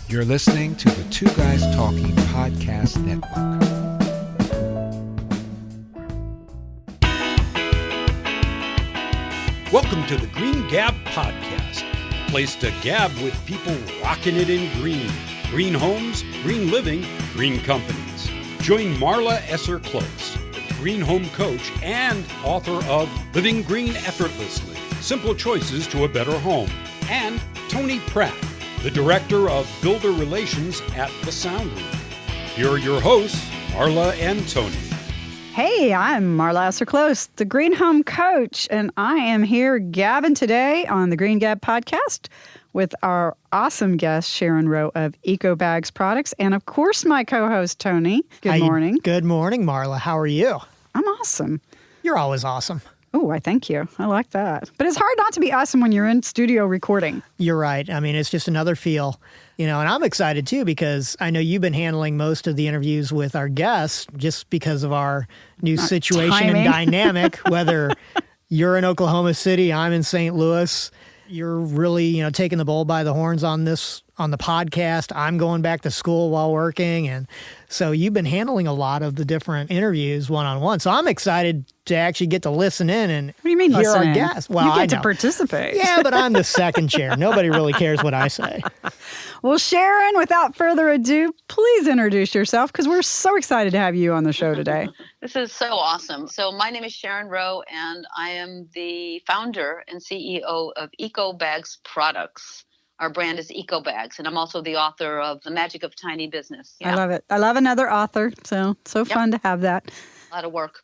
You're listening to the Two Guys Talking Podcast Network. Welcome to the Green Gab Podcast, a place to gab with people rocking it in green. Green homes, green living, green companies. Join Marla Esser-Close, the green home coach and author of Living Green Effortlessly, Simple Choices to a Better Home, and Tony Pratt, the Director of Builder Relations at The Sound Room. Here are your hosts, Marla and Tony. Hey, I'm Marla Esser-Close, the Green Home Coach, and I am here gabbing today on the Green Gab Podcast with our awesome guest, Sharon Rowe of ECOBAGS Products, and of course, my co-host, Tony. Good morning. Good morning, Marla. How are you? I'm awesome. You're always awesome. Oh, I thank you. I like that. But it's hard not to be awesome when you're in studio recording. You're right. I mean, it's just another feel, and I'm excited too because I know you've been handling most of the interviews with our guests just because of our new situation timing. and dynamic, whether you're in Oklahoma City, I'm in St. Louis. You're really, taking the bull by the horns on the podcast. I'm going back to school while working. And so you've been handling a lot of the different interviews one-on-one. So I'm excited to actually get to listen in and What do you mean hear listen our in? guests. Well, you get I to know. participate. Yeah, but I'm the second chair. Nobody really cares what I say. Well, Sharon, without further ado, please introduce yourself because we're so excited to have you on the show today. This is so awesome. So my name is Sharon Rowe, and I am the founder and CEO of ECOBAGS Products. Our brand is ECOBAGS, and I'm also the author of The Magic of Tiny Business. I love it. I love another author, so fun to have that. A lot of work.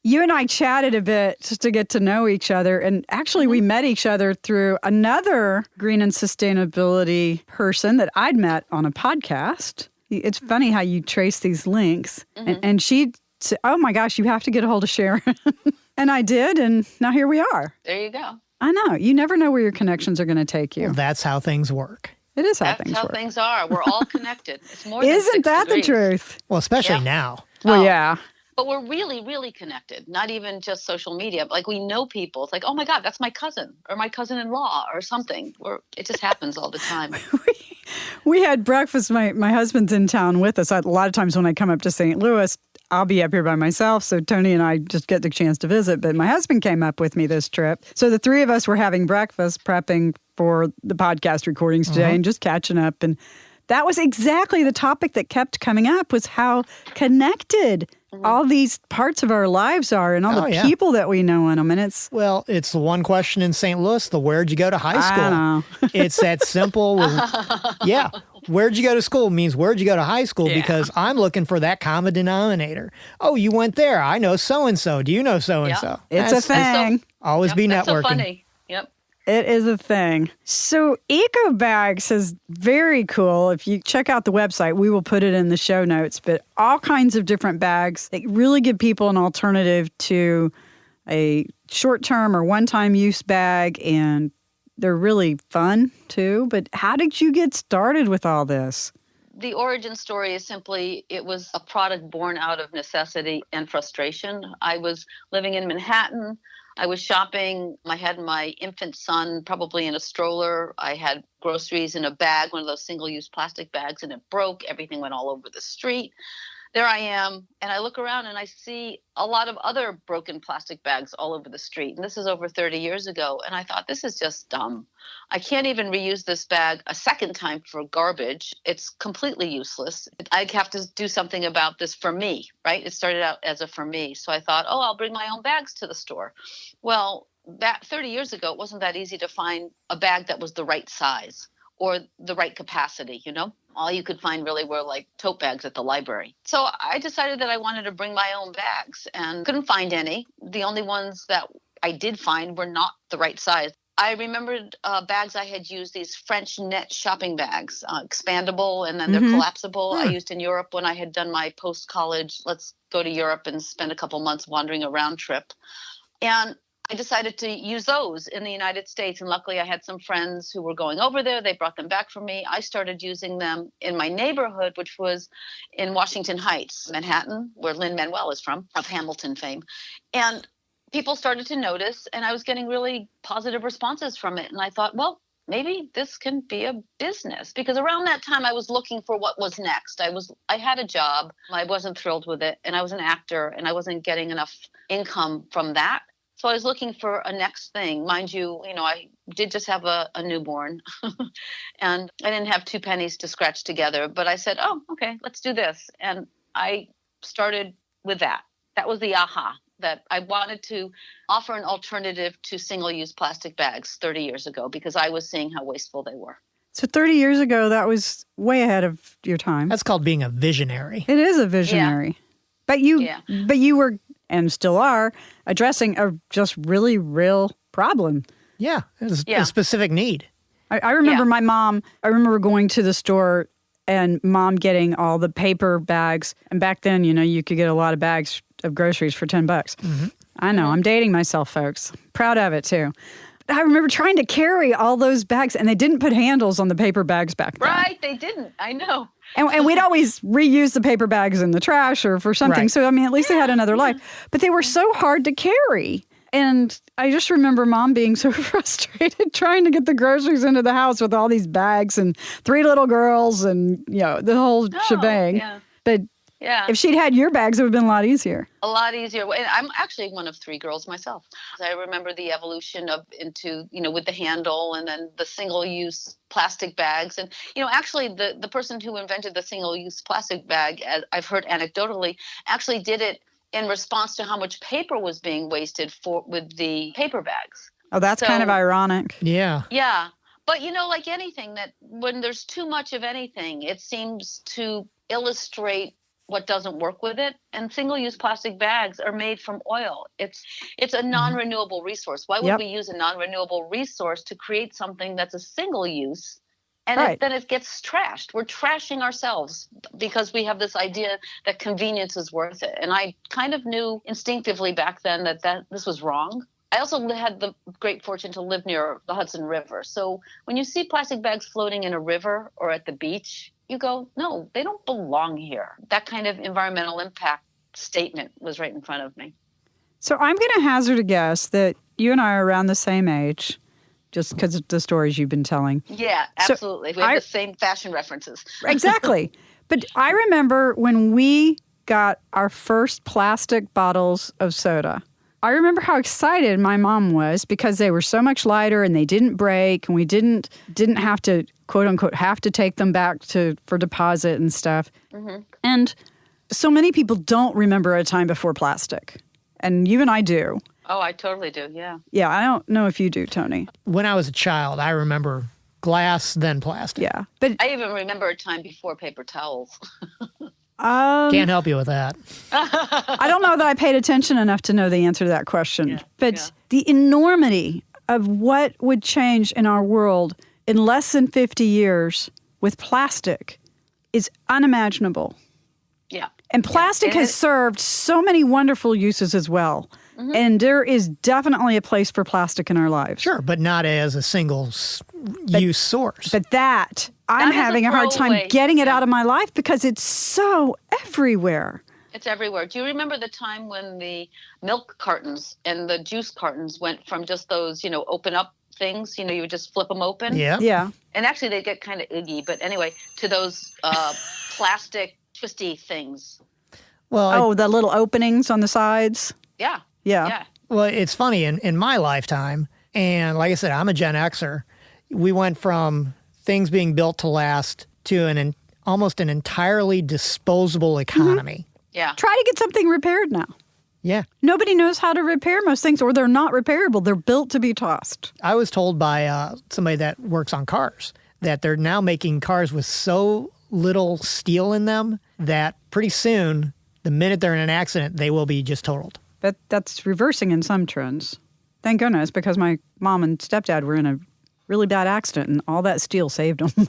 You and I chatted a bit just to get to know each other, and actually we met each other through another green and sustainability person that I'd met on a podcast. It's funny how you trace these links, and she said, oh my gosh, you have to get a hold of Sharon. And I did, and now here we are. There you go. I know. You never know where your connections are going to take you. Well, that's how things work. It is how That's things how work. things are. We're all connected. It's more than Isn't 6 that degrees. the truth? Well, especially Yeah. now. Well, Oh. yeah. But we're really, really connected. Not even just social media. Like we know people. It's like, oh my God, that's my cousin or my cousin-in-law or something. It just happens all the time. We had breakfast. My husband's in town with us. A lot of times when I come up to St. Louis, I'll be up here by myself. So Tony and I just get the chance to visit. But my husband came up with me this trip. So the three of us were having breakfast, prepping for the podcast recordings today and just catching up. And that was exactly the topic that kept coming up was how connected all these parts of our lives are and all the people that we know in them. And it's... Well, it's the one question in St. Louis, the where'd you go to high school? I know. It's that simple. Yeah. Where'd you go to school means where'd you go to high school because I'm looking for that common denominator. Oh, you went there. I know so-and-so. Do you know so-and-so? It's a thing. Always be That's networking. so funny. Yep. It is a thing. So EcoBags is very cool. If you check out the website, we will put it in the show notes, but all kinds of different bags that really give people an alternative to a short-term or one-time use bag, and they're really fun too. But how did you get started with all this? The origin story is simply, it was a product born out of necessity and frustration. I was living in Manhattan. I was shopping. I had my infant son probably in a stroller. I had groceries in a bag, one of those single-use plastic bags, and it broke. Everything went all over the street. There I am, and I look around and I see a lot of other broken plastic bags all over the street. And this is over 30 years ago. And I thought, this is just dumb. I can't even reuse this bag a second time for garbage. It's completely useless. I have to do something about this for me, right? It started out as a for me. So I thought, I'll bring my own bags to the store. Well, that 30 years ago, it wasn't that easy to find a bag that was the right size or the right capacity, All you could find really were like tote bags at the library. So I decided that I wanted to bring my own bags and couldn't find any. The only ones that I did find were not the right size. I remembered bags I had used, these French net shopping bags, expandable, and then they're collapsible. I used in Europe when I had done my post-college, let's go to Europe and spend a couple months wandering around trip. And I decided to use those in the United States. And luckily I had some friends who were going over there. They brought them back for me. I started using them in my neighborhood, which was in Washington Heights, Manhattan, where Lin-Manuel is from, of Hamilton fame. And people started to notice, and I was getting really positive responses from it. And I thought, well, maybe this can be a business. Because around that time I was looking for what was next. I had a job. I wasn't thrilled with it. And I was an actor and I wasn't getting enough income from that. So I was looking for a next thing. Mind you, I did just have a newborn and I didn't have 2 pennies to scratch together. But I said, oh, okay, let's do this. And I started with that. That was the aha, that I wanted to offer an alternative to single-use plastic bags 30 years ago because I was seeing how wasteful they were. So 30 years ago, that was way ahead of your time. That's called being a visionary. It is a visionary. Yeah. But you were, and still are, addressing a just really real problem. Yeah, it's a specific need. I remember my mom, going to the store and mom getting all the paper bags. And back then, you could get a lot of bags of groceries for $10. Mm-hmm. I know, I'm dating myself, folks. Proud of it, too. I remember trying to carry all those bags, and they didn't put handles on the paper bags back then. Right, they didn't. I know. And we'd always reuse the paper bags in the trash or for something. Right. So, at least they had another life. But they were so hard to carry. And I just remember Mom being so frustrated trying to get the groceries into the house with all these bags and 3 little girls and, the whole shebang. Yeah. But if she'd had your bags, it would have been a lot easier. A lot easier. And I'm actually one of 3 girls myself. I remember the evolution into, with the handle and then the single-use plastic bags. And, actually the person who invented the single-use plastic bag, as I've heard anecdotally, actually did it in response to how much paper was being wasted with the paper bags. Oh, that's kind of ironic. Yeah. Yeah. But, like anything, that when there's too much of anything, it seems to illustrate what doesn't work with it. And single-use plastic bags are made from oil. It's a non-renewable resource. Why would we use a non-renewable resource to create something that's a single-use? And then it gets trashed. We're trashing ourselves because we have this idea that convenience is worth it. And I kind of knew instinctively back then that this was wrong. I also had the great fortune to live near the Hudson River. So when you see plastic bags floating in a river or at the beach, you go, no, they don't belong here. That kind of environmental impact statement was right in front of me. So I'm going to hazard a guess that you and I are around the same age. Just because of the stories you've been telling. Yeah, absolutely. So we have the same fashion references. Exactly. But I remember when we got our first plastic bottles of soda. I remember how excited my mom was because they were so much lighter and they didn't break and we didn't have to, quote unquote, have to take them back for deposit and stuff. Mm-hmm. And so many people don't remember a time before plastic. And you and I do. Oh, I totally do, yeah. Yeah, I don't know if you do, Tony. When I was a child, I remember glass, then plastic. Yeah. But I even remember a time before paper towels. Can't help you with that. I don't know that I paid attention enough to know the answer to that question. But the enormity of what would change in our world in less than 50 years with plastic is unimaginable. Yeah. And plastic has served so many wonderful uses as well. Mm-hmm. And there is definitely a place for plastic in our lives. Sure, but not as a single-use source. But I'm having a hard time getting it out of my life because it's so everywhere. It's everywhere. Do you remember the time when the milk cartons and the juice cartons went from just those, open up things, you would just flip them open? Yeah. Yeah. And actually they get kind of iggy, but anyway, to those plastic twisty things. Well, the little openings on the sides? Yeah. Yeah. Well, it's funny, in my lifetime, and like I said, I'm a Gen Xer, we went from things being built to last to almost an entirely disposable economy. Mm-hmm. Yeah. Try to get something repaired now. Yeah. Nobody knows how to repair most things, or they're not repairable. They're built to be tossed. I was told by somebody that works on cars that they're now making cars with so little steel in them that pretty soon, the minute they're in an accident, they will be just totaled. But that's reversing in some trends. Thank goodness, because my mom and stepdad were in a really bad accident, and all that steel saved them.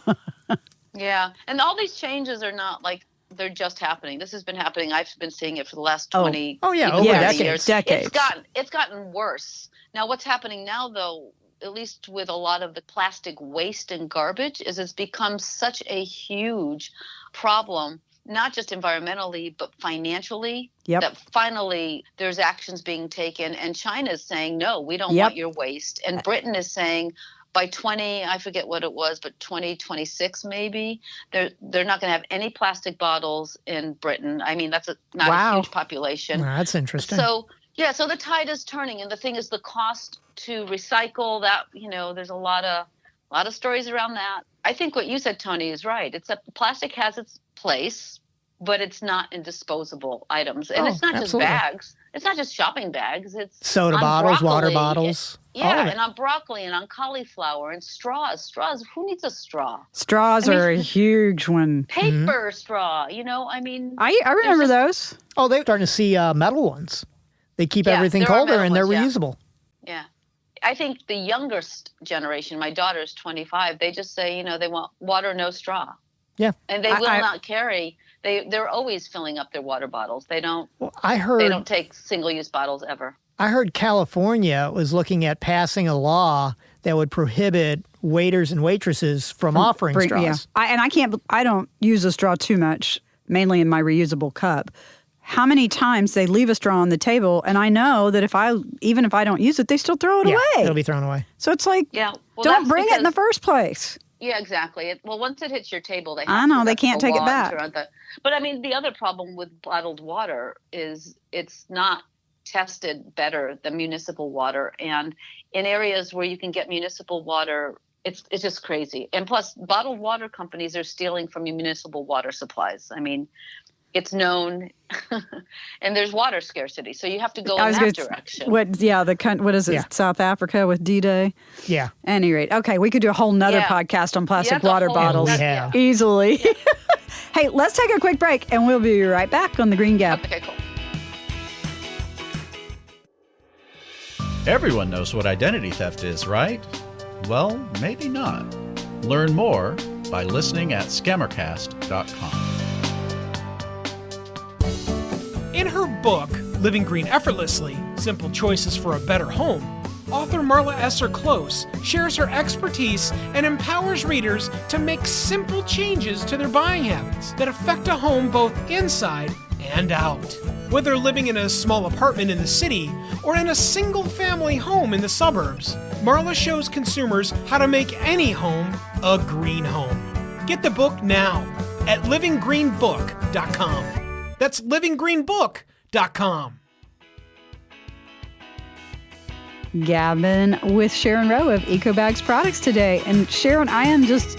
Yeah. And all these changes are not like they're just happening. This has been happening. I've been seeing it for the last 20 over years. Decades. It's gotten worse. Now, what's happening now, though, at least with a lot of the plastic waste and garbage, is it's become such a huge problem, not just environmentally, but financially, that finally there's actions being taken. And China's saying, no, we don't want your waste. And Britain is saying, by I forget what it was, but 2026 maybe, they're not going to have any plastic bottles in Britain. I mean, that's not a huge population. Well, that's interesting. So yeah, so the tide is turning, and the thing is, the cost to recycle that, there's a lot of stories around that. I think what you said, Tony, is right. It's that plastic has its place, but it's not in disposable items, and it's not absolutely. just bags. It's not just shopping bags. It's soda bottles, water bottles. And on broccoli and on cauliflower and straws. Who needs a straw? Straws are a huge one. Paper straw, I mean. I remember those. Oh, they're starting to see metal ones. They keep everything colder and they're reusable. Yeah. I think the youngest generation, my daughter's 25, they just say, they want water, no straw. Yeah. And they will not carry. They're always filling up their water bottles. They don't. Well, they don't take single-use bottles ever. I heard California was looking at passing a law that would prohibit waiters and waitresses from offering straws. Yeah. I don't use a straw too much, mainly in my reusable cup. How many times they leave a straw on the table, and I know that even if I don't use it, they still throw it away. It'll be thrown away. So it's like, don't bring it in the first place. Yeah, exactly. Once it hits your table, they can't take it back. But I mean, the other problem with bottled water is it's not tested better than municipal water. And in areas where you can get municipal water, it's just crazy. And plus, bottled water companies are stealing from your municipal water supplies. I mean, it's known, and there's water scarcity, so you have to go in that direction. What is it? Yeah. South Africa with D-Day? Yeah. At any rate, okay, we could do a whole nother podcast on plastic water bottles easily. Yeah. Hey, let's take a quick break, and we'll be right back on The Green Gap. Okay, cool. Everyone knows what identity theft is, right? Well, maybe not. Learn more by listening at scammercast.com. In her book, Living Green Effortlessly, Simple Choices for a Better Home, author Marla Esser-Close shares her expertise and empowers readers to make simple changes to their buying habits that affect a home both inside and out. Whether living in a small apartment in the city or in a single-family home in the suburbs, Marla shows consumers how to make any home a green home. Get the book now at livinggreenbook.com. That's livinggreenbook.com. Gavin with Sharon Rowe of ECOBAGS Products today. And Sharon, I am just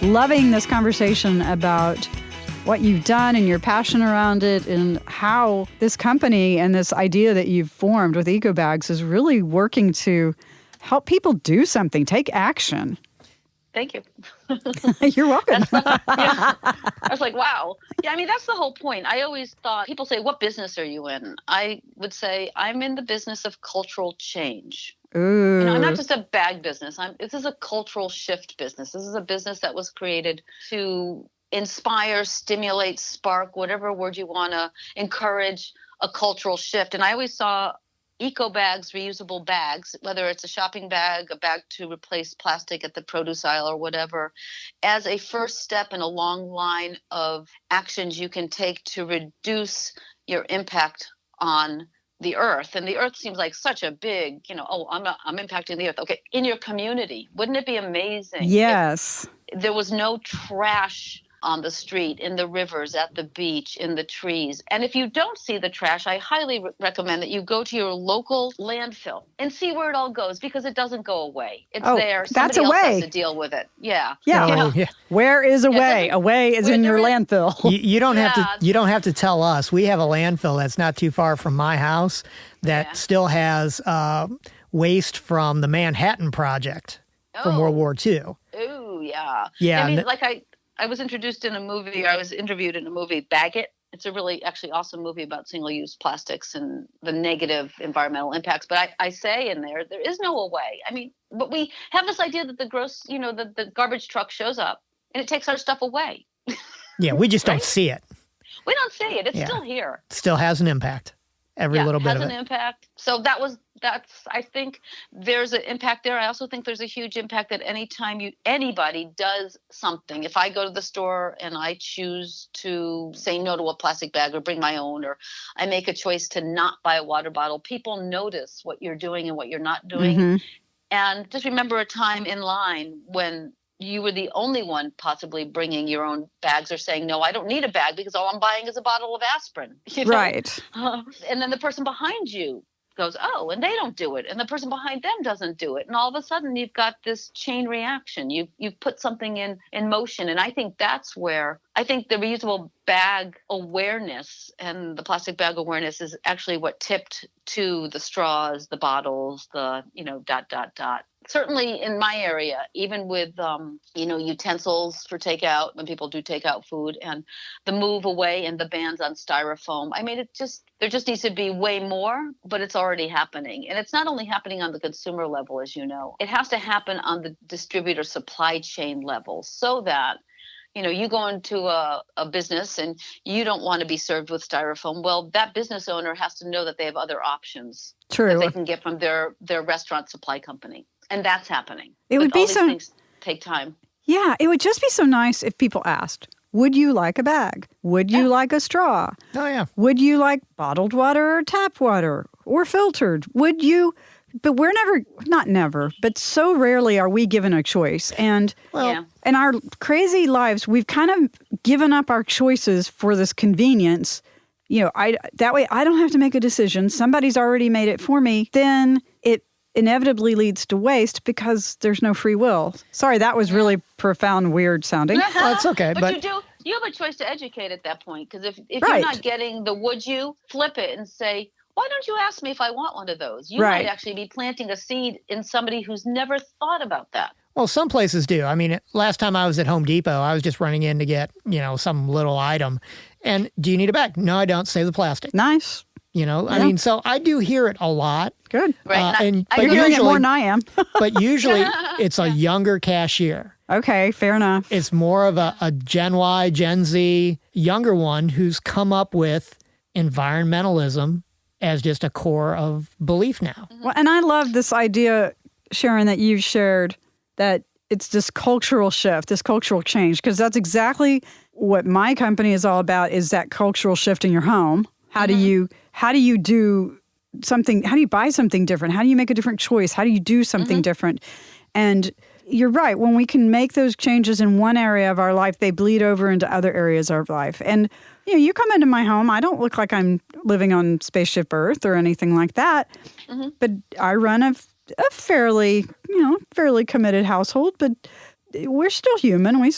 loving this conversation about what you've done and your passion around it and how this company and this idea that you've formed with ECOBAGS is really working to help people do something, take action. Thank you. You're welcome. I was like, wow. Yeah, I mean, that's the whole point. I always thought, people say, what business are you in? I would say, I'm in the business of cultural change. Ooh. I'm not just a bag business. This is a cultural shift business. This is a business that was created to inspire, stimulate, spark, whatever word you want to, encourage a cultural shift. And I always saw EcoBags, reusable bags, whether it's a shopping bag, a bag to replace plastic at the produce aisle or whatever, as a first step in a long line of actions you can take to reduce your impact on the earth. And the earth seems like such a big, I'm impacting the earth. Okay, in your community, wouldn't it be amazing? Yes. If there was no trash on the street, in the rivers, at the beach, in the trees. And if you don't see the trash, I highly recommend that you go to your local landfill and see where it all goes, because it doesn't go away. It's there. Somebody else has to deal with it. Yeah. Where is away? Away is in your landfill. You don't have to tell us. We have a landfill that's not too far from my house that still has waste from the Manhattan Project from World War II. Oh, yeah. Yeah. I mean, I was introduced in a movie, I was interviewed in a movie, Bag It. It's a really actually awesome movie about single-use plastics and the negative environmental impacts. But I say in there is no away. I mean, but we have this idea that the garbage truck shows up and it takes our stuff away. Yeah, we just don't see it. We don't see it. It's still here. It still has an impact. Every little bit of it. Has an impact. So I think there's an impact there. I also think there's a huge impact that anytime anybody does something, if I go to the store and I choose to say no to a plastic bag or bring my own, or I make a choice to not buy a water bottle, people notice what you're doing and what you're not doing. Mm-hmm. And just remember a time in line when you were the only one possibly bringing your own bags or saying, no, I don't need a bag because all I'm buying is a bottle of aspirin. You know? Right. And then the person behind you goes, oh, and they don't do it. And the person behind them doesn't do it. And all of a sudden you've got this chain reaction. You've put something in motion. And I think that's where I think the reusable bag awareness and the plastic bag awareness is actually what tipped to the straws, the bottles, the, Certainly in my area, even with, utensils for takeout, when people do take out food, and the move away and the bans on styrofoam. I mean, there just needs to be way more, but it's already happening. And it's not only happening on the consumer level, as you know. It has to happen on the distributor supply chain level so that, you go into a business and you don't want to be served with styrofoam. Well, that business owner has to know that they have other options that they can get from their restaurant supply company. And that's happening. It would be all these things take time. Yeah, it would just be so nice if people asked, would you like a bag? Would you like a straw? Oh, yeah. Would you like bottled water or tap water or filtered? Would you? But we're never, but so rarely are we given a choice. And in our crazy lives, we've kind of given up our choices for this convenience. That way I don't have to make a decision. Somebody's already made it for me. Then it inevitably leads to waste because there's no free will. Sorry, that was really profound, weird sounding. It's okay. But you have a choice to educate at that point. Because if you're not getting the would you, flip it and say, why don't you ask me if I want one of those? You might actually be planting a seed in somebody who's never thought about that. Well, some places do. I mean, last time I was at Home Depot, I was just running in to get, some little item. And do you need a bag? No, I don't. Save the plastic. Nice. I mean, so I do hear it a lot. Good. Right. But you're hearing it more than I am. But usually it's a younger cashier. Okay, fair enough. It's more of a Gen Y, Gen Z, younger one who's come up with environmentalism as just a core of belief now. Well, and I love this idea, Sharon, that you shared, that it's this cultural shift, this cultural change, because that's exactly what my company is all about, is that cultural shift in your home. How do you do something? How do you buy something different? How do you make a different choice? How do you do something different? And you're right. When we can make those changes in one area of our life, they bleed over into other areas of our life. And you come into my home, I don't look like I'm living on Spaceship Earth or anything like that. But I run a fairly committed household, but we're still human. We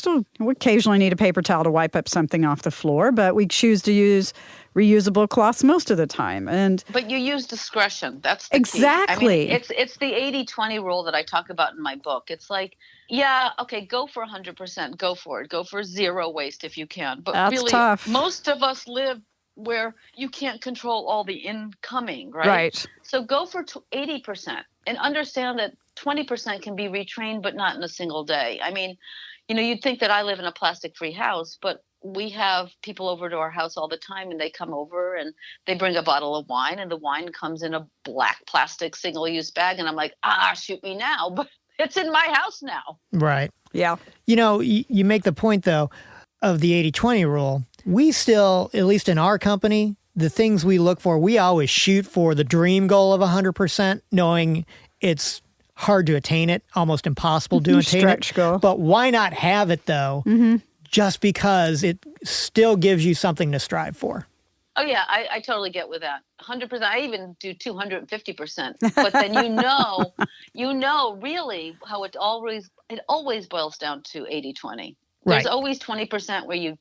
occasionally need a paper towel to wipe up something off the floor, but we choose to use reusable cloths most of the time. But you use discretion. That's the exactly. key. I mean, it's the 80-20 rule that I talk about in my book. It's like, go for 100%. Go for it. Go for zero waste if you can. But that's really, tough. Most of us live where you can't control all the incoming, right? Right. So go for 80% and understand that 20% can be retrained, but not in a single day. I mean, you'd think that I live in a plastic-free house, but we have people over to our house all the time, and they come over and they bring a bottle of wine, and the wine comes in a black plastic single-use bag. And I'm like, shoot me now, but it's in my house now. Right. Yeah. You make the point, though, of the 80-20 rule. We still, at least in our company, the things we look for, we always shoot for the dream goal of 100%, knowing it's hard to attain it, almost impossible to attain Stretch it. goal. But why not have it, though, just because it still gives you something to strive for? Oh, yeah, I totally get with that. 100%. I even do 250%. But then really how it always boils down to 80-20. There's always 20% where you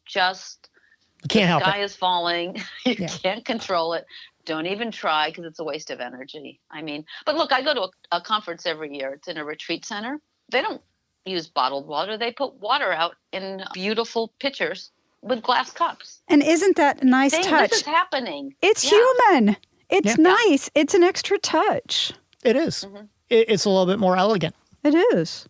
can't help it. The sky is falling. You can't control it. Don't even try because it's a waste of energy. I mean, but look, I go to a conference every year. It's in a retreat center. They don't use bottled water. They put water out in beautiful pitchers with glass cups. And isn't that a nice touch? This is happening. It's human. It's nice. It's an extra touch. It is. It's a little bit more elegant. It is.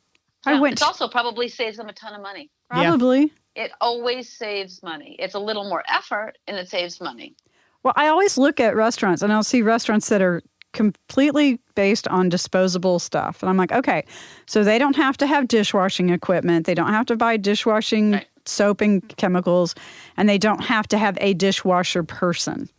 It also probably saves them a ton of money. Probably. It always saves money. It's a little more effort, and it saves money. Well, I always look at restaurants, and I'll see restaurants that are completely based on disposable stuff. And I'm like, okay, so they don't have to have dishwashing equipment. They don't have to buy dishwashing soap and chemicals, and they don't have to have a dishwasher person.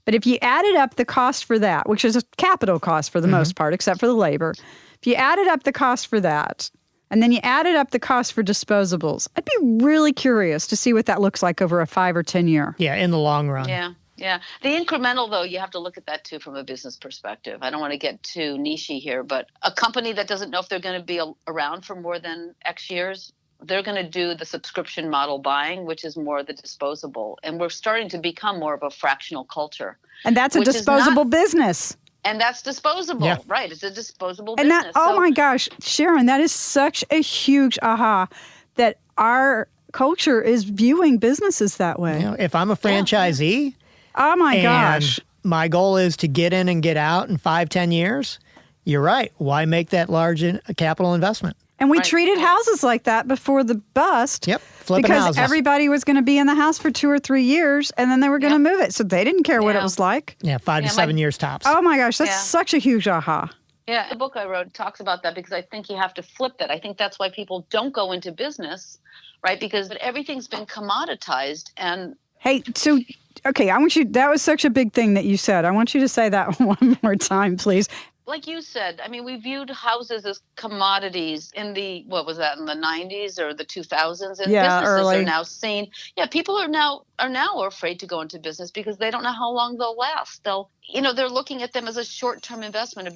But if you added up the cost for that, which is a capital cost for the most part, except for the labor, If you added up the cost for that, and then you added up the cost for disposables, I'd be really curious to see what that looks like over a 5 or 10 year. Yeah, in the long run. Yeah. The incremental, though, you have to look at that, too, from a business perspective. I don't want to get too nichey here, but a company that doesn't know if they're going to be around for more than X years, they're going to do the subscription model buying, which is more the disposable. And we're starting to become more of a fractional culture. And that's a disposable business. And that's disposable, Yeah. right? It's a disposable And business. that, my gosh, Sharon, that is such a huge aha that our culture is viewing businesses that way. You know, if I'm a franchisee, Oh my gosh. my goal is to get in and get out in 5-10 years, you're right. Why make that large capital investment? And we treated houses like that before the bust. Yep, flipping because houses. everybody was going to be in the house for 2 or 3 years, and then they were going to move it. So they didn't care what it was like. Yeah, 5 to 7 years tops. Oh my gosh, that's such a huge aha. Yeah, the book I wrote talks about that because I think you have to flip that. I think that's why people don't go into business, right? Because everything's been commoditized. And hey, so okay, I want you. That was such a big thing that you said. I want you to say that one more time, please. like you said, I mean, we viewed houses as commodities in the, what was that, in the 90s or the 2000s? And businesses early. are now seen. Yeah, people are now afraid to go into business because they don't know how long they'll last. They're looking at them as a short-term investment. A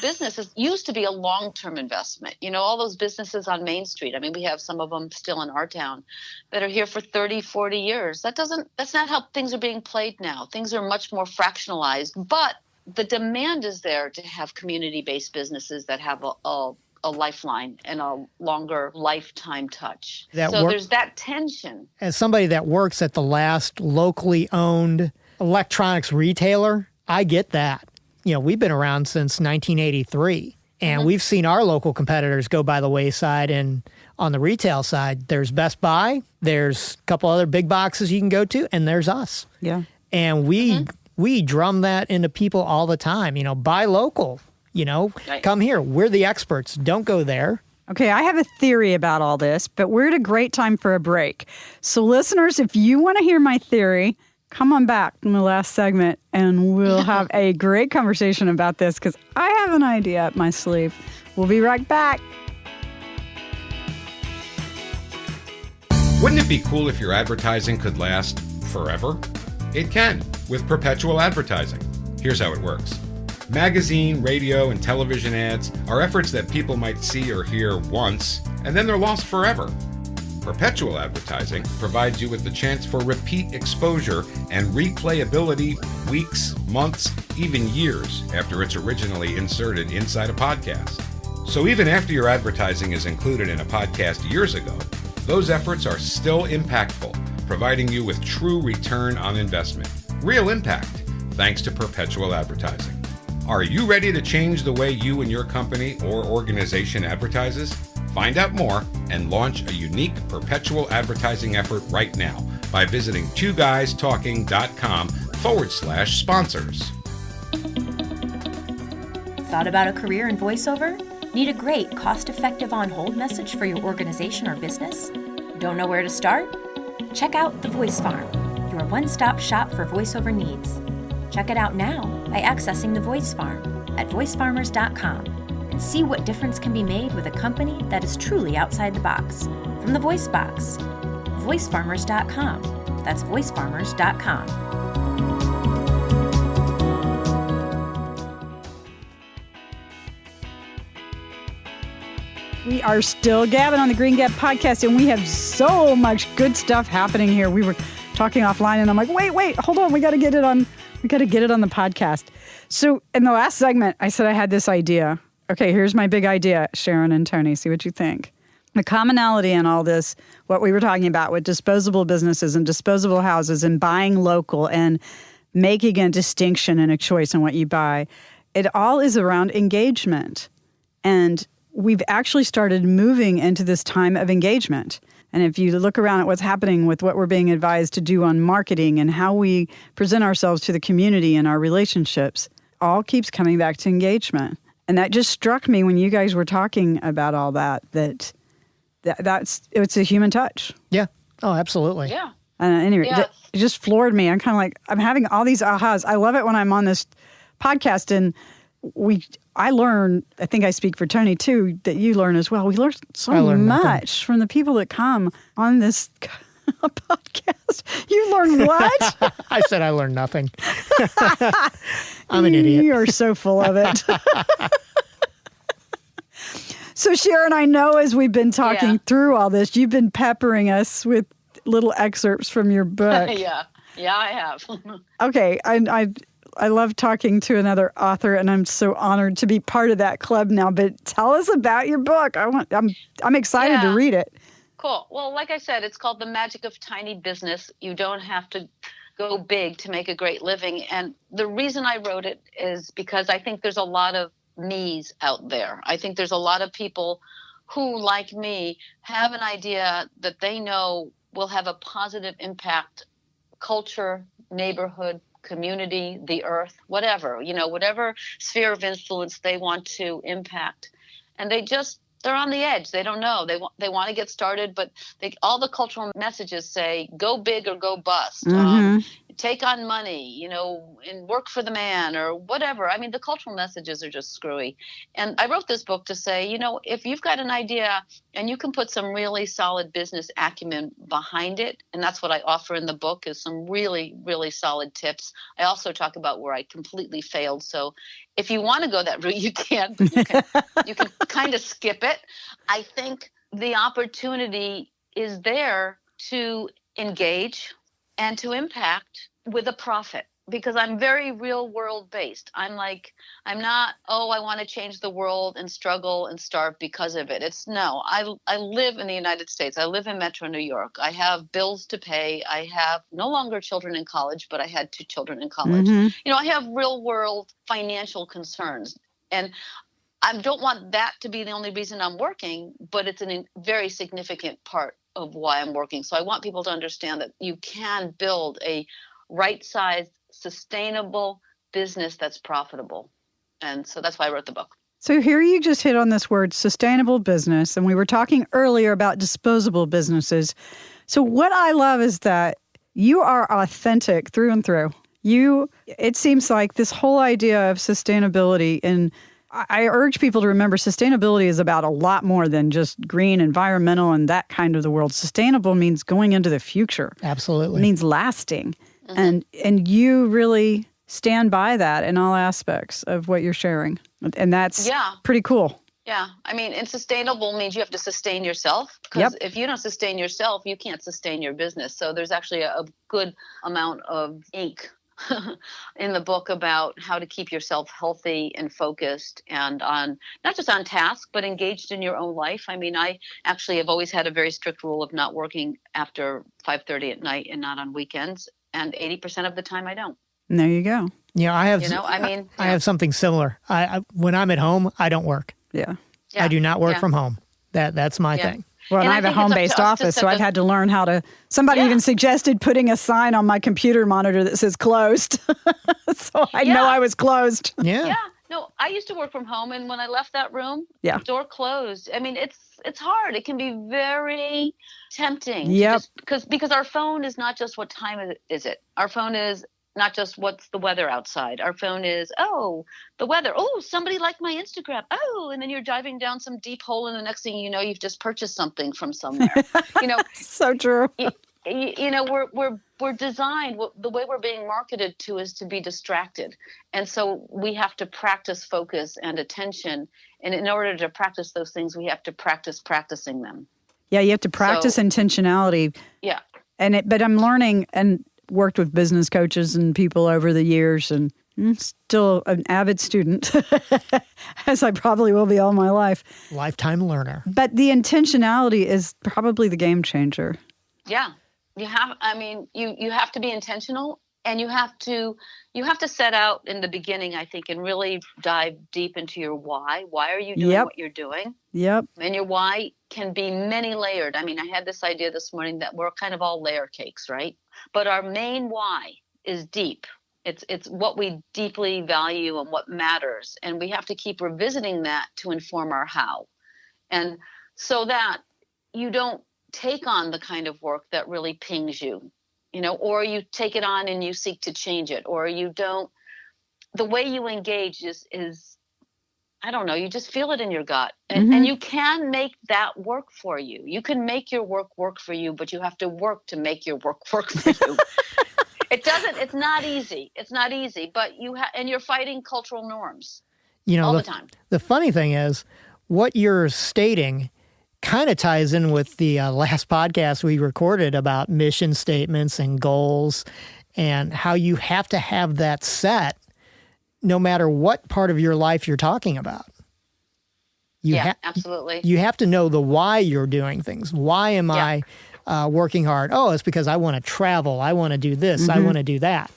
business used to be a long-term investment. All those businesses on Main Street. I mean, we have some of them still in our town that are here for 30, 40 years. That's not how things are being played now. Things are much more fractionalized, but the demand is there to have community-based businesses that have a lifeline and a longer lifetime touch. There's that tension. As somebody that works at the last locally owned electronics retailer, I get that. We've been around since 1983, and we've seen our local competitors go by the wayside. And on the retail side, there's Best Buy, there's a couple other big boxes you can go to, and there's us. Yeah. And we drum that into people all the time. Buy local. Right. Come here. We're the experts. Don't go there. Okay, I have a theory about all this, but we're at a great time for a break. So listeners, if you want to hear my theory, come on back in the last segment and we'll have a great conversation about this because I have an idea up my sleeve. We'll be right back. Wouldn't it be cool if your advertising could last forever? It can with perpetual advertising. Here's how it works. Magazine, radio, and television ads are efforts that people might see or hear once, and then they're lost forever. Perpetual advertising provides you with the chance for repeat exposure and replayability weeks, months, even years after it's originally inserted inside a podcast. So even after your advertising is included in a podcast years ago, those efforts are still impactful, providing you with true return on investment. Real impact, thanks to perpetual advertising. Are you ready to change the way you and your company or organization advertises? Find out more and launch a unique perpetual advertising effort right now by visiting twoguystalking.com/sponsors. Thought about a career in voiceover? Need a great, cost-effective on-hold message for your organization or business? Don't know where to start? Check out The Voice Farm, your one-stop shop for voiceover needs. Check it out now by accessing The Voice Farm at voicefarmers.com and see what difference can be made with a company that is truly outside the box. From the Voice Box, voicefarmers.com. That's voicefarmers.com. We are still Gavin on the Green Gap podcast, and we have so much good stuff happening here. We were talking offline, and I'm like, wait, hold on. We got to get it on the podcast. So in the last segment, I said I had this idea. Okay, here's my big idea, Sharon and Tony. See what you think. The commonality in all this, what we were talking about with disposable businesses and disposable houses and buying local and making a distinction and a choice in what you buy, it all is around engagement. And we've actually started moving into this time of engagement. And if you look around at what's happening with what we're being advised to do on marketing and how we present ourselves to the community and our relationships, all keeps coming back to engagement. And that just struck me when you guys were talking about all it's a human touch. Yeah. Oh, absolutely. Yeah. Anyway, Yeah. it just floored me. I'm kind of like, I'm having all these ahas. I love it when I'm on this podcast and I learn, I think I speak for Tony too, that you learn as well. We learn so much from the people that come on this podcast. You learn what? I said I learned nothing. I'm an idiot. You are so full of it. So Sharon, I know as we've been talking through all this, you've been peppering us with little excerpts from your book. Yeah, I have. Okay, I love talking to another author, and I'm so honored to be part of that club now. But tell us about your book. I'm excited to read it. Cool. Well, like I said, it's called The Magic of Tiny Business. You don't have to go big to make a great living. And the reason I wrote it is because I think there's a lot of me's out there. I think there's a lot of people who, like me, have an idea that they know will have a positive impact, culture, neighborhood, community, the earth, whatever, whatever sphere of influence they want to impact. And they're on the edge. They don't know. They want to get started, but all the cultural messages say, go big or go bust. Take on money, and work for the man or whatever. I mean, the cultural messages are just screwy. And I wrote this book to say, if you've got an idea and you can put some really solid business acumen behind it, and that's what I offer in the book is some really, really solid tips. I also talk about where I completely failed. So if you want to go that route, you can. You can kind of skip it. I think the opportunity is there to engage and to impact with a profit, because I'm very real world based. I'm not, I want to change the world and struggle and starve because of it. I live in the United States. I live in Metro New York. I have bills to pay. I have no longer children in college, but I had 2 children in college. I have real world financial concerns. And I don't want that to be the only reason I'm working, but it's a very significant part of why I'm working. So I want people to understand that you can build a right-sized, sustainable business that's profitable. And so that's why I wrote the book. So here you just hit on this word, sustainable business, and we were talking earlier about disposable businesses. So what I love is that you are authentic through and through. It seems like this whole idea of sustainability, and I urge people to remember sustainability is about a lot more than just green, environmental, and that kind of the world. Sustainable means going into the future. Absolutely. It means lasting. And you really stand by that in all aspects of what you're sharing. And that's pretty cool. Yeah. I mean, and sustainable means you have to sustain yourself. Because if you don't sustain yourself, you can't sustain your business. So there's actually a good amount of ink in the book about how to keep yourself healthy and focused and on not just on task, but engaged in your own life. I mean, I actually have always had a very strict rule of not working after 5:30 at night and not on weekends. And 80% of the time I don't. There you go. Yeah, I have. I have something similar. I when I'm at home, I don't work. Yeah. I do not work from home. That's my thing. Well, and I have a home-based office, so I've had to learn how to. Somebody even suggested putting a sign on my computer monitor that says closed, so I know I was closed. Yeah. No, I used to work from home, and when I left that room, the door closed. I mean, it's hard. It can be very tempting. Yep. Because our phone is not just what time is it. Our phone is not just what's the weather outside. Our phone is, the weather. Oh, somebody liked my Instagram. Oh, and then you're diving down some deep hole, and the next thing you know, you've just purchased something from somewhere. So true. We're designed, the way we're being marketed to is to be distracted. And so we have to practice focus and attention. And in order to practice those things, we have to practice practicing them. Yeah, you have to practice intentionality. Yeah. But I'm learning and worked with business coaches and people over the years, and I'm still an avid student, as I probably will be all my life. Lifetime learner. But the intentionality is probably the game changer. Yeah. You have to be intentional, and you have to set out in the beginning, I think, and really dive deep into your why. Why are you doing what you're doing? Yep. And your why can be many layered. I mean, I had this idea this morning that we're kind of all layer cakes, right? But our main why is deep. It's what we deeply value and what matters. And we have to keep revisiting that to inform our how. And so that you don't take on the kind of work that really pings you, or you take it on and you seek to change it, or you don't the way you engage is I don't know, you just feel it in your gut. And you can make that work for you. You can make your work for you, but you have to work to make your work for you. It's not easy. It's not easy, but and you're fighting cultural norms all the time. The funny thing is, what you're stating kind of ties in with the last podcast we recorded about mission statements and goals and how you have to have that set no matter what part of your life you're talking about. Absolutely. You have to know the why you're doing things. Why am I working hard? Oh, it's because I want to travel. I want to do this. I want to do that.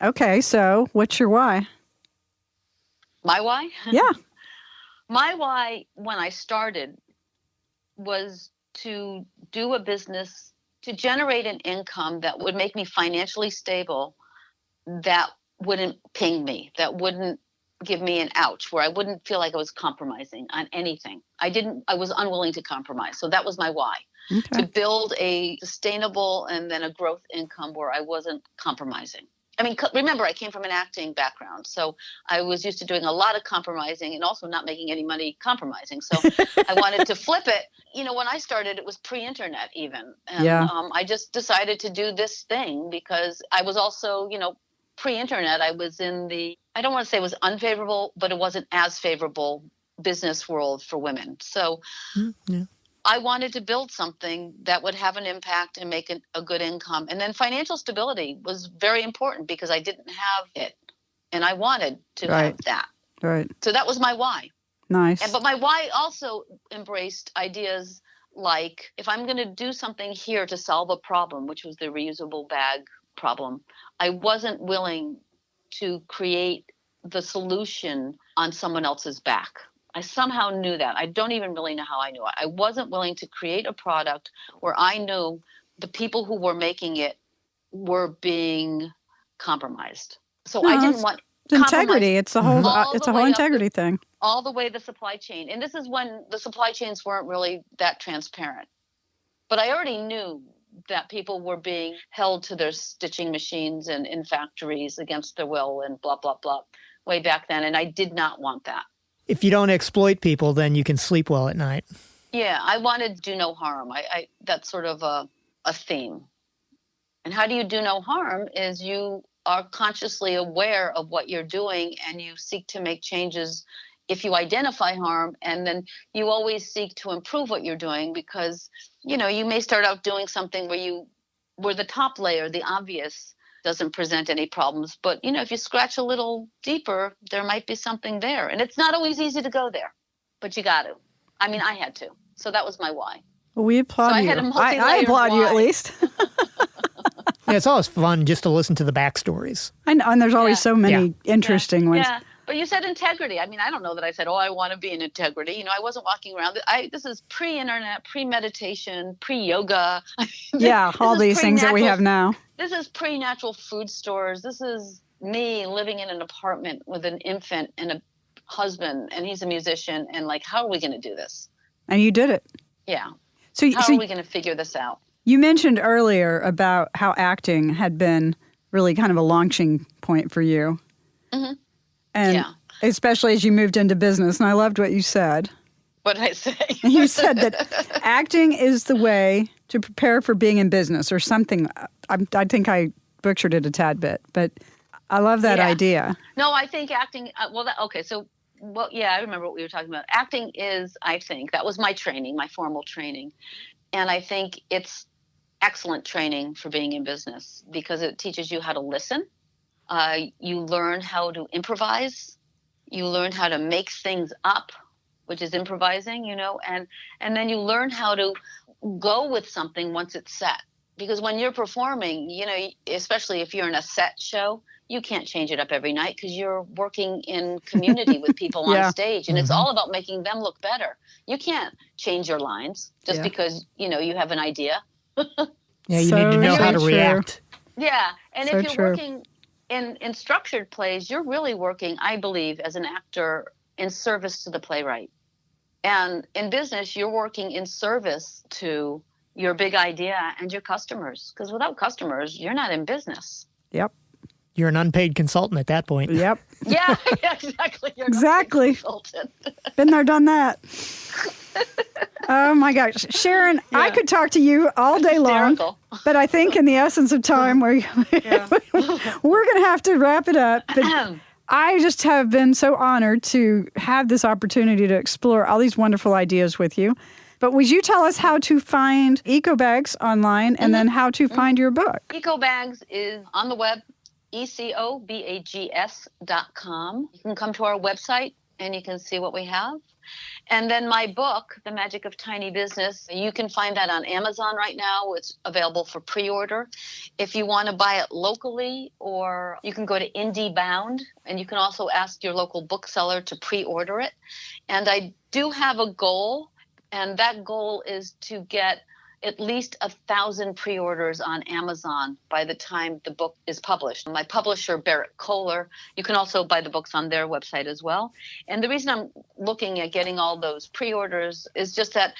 Okay, so what's your why? My why? Yeah. My why when I started was to do a business, to generate an income that would make me financially stable, that wouldn't ping me, that wouldn't give me an ouch, where I wouldn't feel like I was compromising on anything. I was unwilling to compromise. So that was my why, to build a sustainable and then a growth income where I wasn't compromising. I mean, remember, I came from an acting background, so I was used to doing a lot of compromising and also not making any money compromising. So I wanted to flip it. You know, when I started, it was pre-internet even. And I just decided to do this thing because I was also, pre-internet, I was in I don't want to say it was unfavorable, but it wasn't as favorable business world for women. So I wanted to build something that would have an impact and make a good income. And then financial stability was very important because I didn't have it. And I wanted to have that. Right. So that was my why. Nice. But my why also embraced ideas like, if I'm going to do something here to solve a problem, which was the reusable bag problem, I wasn't willing to create the solution on someone else's back. I somehow knew that. I don't even really know how I knew it. I wasn't willing to create a product where I knew the people who were making it were being compromised. So I didn't want integrity. It's a whole integrity thing. All the way the supply chain. And this is when the supply chains weren't really that transparent. But I already knew that people were being held to their stitching machines and in factories against their will and blah, blah, blah way back then. And I did not want that. If you don't exploit people, then you can sleep well at night. Yeah, I wanted to do no harm. That's sort of a theme. And how do you do no harm is you are consciously aware of what you're doing and you seek to make changes if you identify harm, and then you always seek to improve what you're doing because, you may start out doing something where the top layer, the obvious, doesn't present any problems. But, if you scratch a little deeper, there might be something there. And it's not always easy to go there, but you got to. I mean, I had to. So that was my why. Well, we applaud you. I applaud you at least. Yeah, it's always fun just to listen to the backstories. I know, and there's always so many interesting ones. Yeah. But you said integrity. I mean, I don't know that I said, I want to be in integrity. I wasn't walking around. This is pre-internet, pre-meditation, pre-yoga. All these things that we have now. This is pre-natural food stores. This is me living in an apartment with an infant and a husband, and he's a musician. And how are we going to do this? And you did it. Yeah. So how are we going to figure this out? You mentioned earlier about how acting had been really kind of a launching point for you. Mm-hmm. And especially as you moved into business. And I loved what you said. What did I say? You said that acting is the way to prepare for being in business or something. I think I butchered it a tad bit, but I love that idea. No, I think acting, I remember what we were talking about. Acting is, I think, that was my training, my formal training. And I think it's excellent training for being in business because it teaches you how to listen. You learn how to improvise. You learn how to make things up, which is improvising, and then you learn how to go with something once it's set. Because when you're performing, especially if you're in a set show, you can't change it up every night because you're working in community with people on stage. And it's all about making them look better. You can't change your lines just because, you have an idea. You need to know how to react. Yeah. And if you're working in structured plays, you're really working, I believe, as an actor in service to the playwright. And in business, you're working in service to your big idea and your customers. Because without customers, you're not in business. Yep. You're an unpaid consultant at that point. Yep. Yeah, exactly. You're Exactly. not a consultant. Been there, done that. Oh my gosh. Sharon, I could talk to you all day long, but I think in the essence of time, we're going to have to wrap it up. But I just have been so honored to have this opportunity to explore all these wonderful ideas with you. But would you tell us how to find EcoBags online and then how to find your book? EcoBags is on the web, ECOBAGS.com. You can come to our website and you can see what we have. And then my book, The Magic of Tiny Business, you can find that on Amazon right now. It's available for pre-order. If you want to buy it locally, or you can go to IndieBound, and you can also ask your local bookseller to pre-order it. And I do have a goal, and that goal is to get at least 1,000 pre-orders on Amazon by the time the book is published. My publisher, Barrett Kohler, you can also buy the books on their website as well. And the reason I'm looking at getting all those pre-orders is just that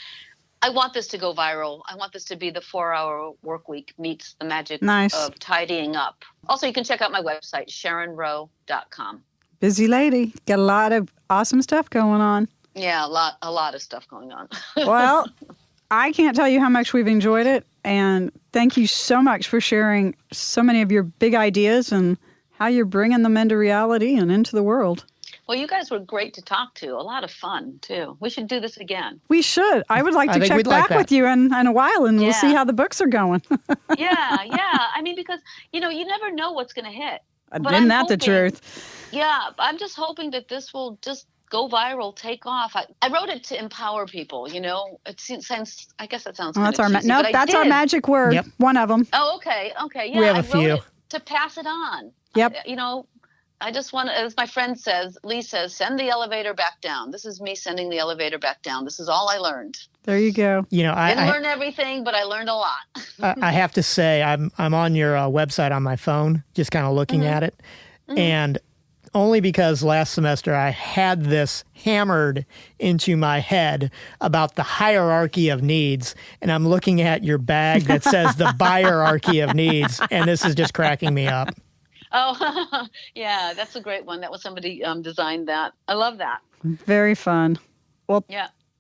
I want this to go viral. I want this to be the 4-hour work week meets the magic of tidying up. Also, you can check out my website, SharonRowe.com. Busy lady. Got a lot of awesome stuff going on. Yeah, a lot of stuff going on. Well, I can't tell you how much we've enjoyed it, and thank you so much for sharing so many of your big ideas and how you're bringing them into reality and into the world. Well, you guys were great to talk to. A lot of fun, too. We should do this again. We should. I would like to check back with you in a while, and we'll see how the books are going. Yeah. I mean, because, you never know what's going to hit. Isn't that the truth? Yeah, I'm just hoping that this will just go viral, take off. I wrote it to empower people, It sounds, I guess that sounds kind of cheesy, that's our magic word. Yep. One of them. Oh, okay. Yeah, we have a few. Wrote it to pass it on. Yep. I just want to, as my friend says, Lee says, send the elevator back down. This is me sending the elevator back down. This is all I learned. There you go. I didn't learn everything, but I learned a lot. I have to say, I'm on your website on my phone, just kind of looking at it. And only because last semester I had this hammered into my head about the hierarchy of needs. And I'm looking at your bag that says the bierarchy of needs. And this is just cracking me up. Oh, yeah, that's a great one. That was somebody designed that. I love that. Very fun. Well,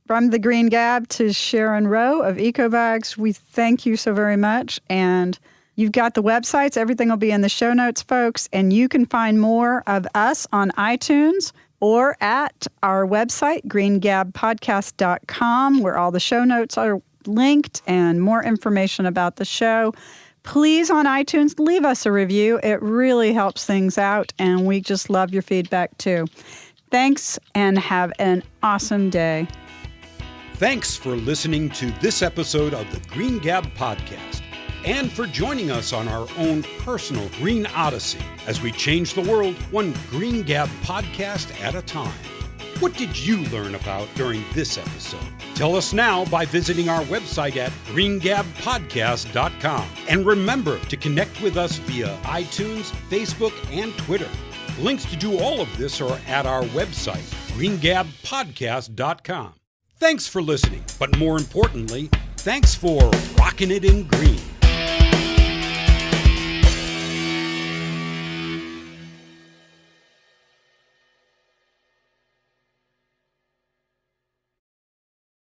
from the Green Gab to Sharon Rowe of EcoBags, we thank you so very much. And you've got the websites. Everything will be in the show notes, folks. And you can find more of us on iTunes or at our website, greengabpodcast.com, where all the show notes are linked and more information about the show. Please, on iTunes, leave us a review. It really helps things out, and we just love your feedback, too. Thanks, and have an awesome day. Thanks for listening to this episode of the Green Gab Podcast, and for joining us on our own personal Green Odyssey as we change the world one Green Gab podcast at a time. What did you learn about during this episode? Tell us now by visiting our website at greengabpodcast.com. And remember to connect with us via iTunes, Facebook, and Twitter. Links to do all of this are at our website, greengabpodcast.com. Thanks for listening, but more importantly, thanks for rocking it in green.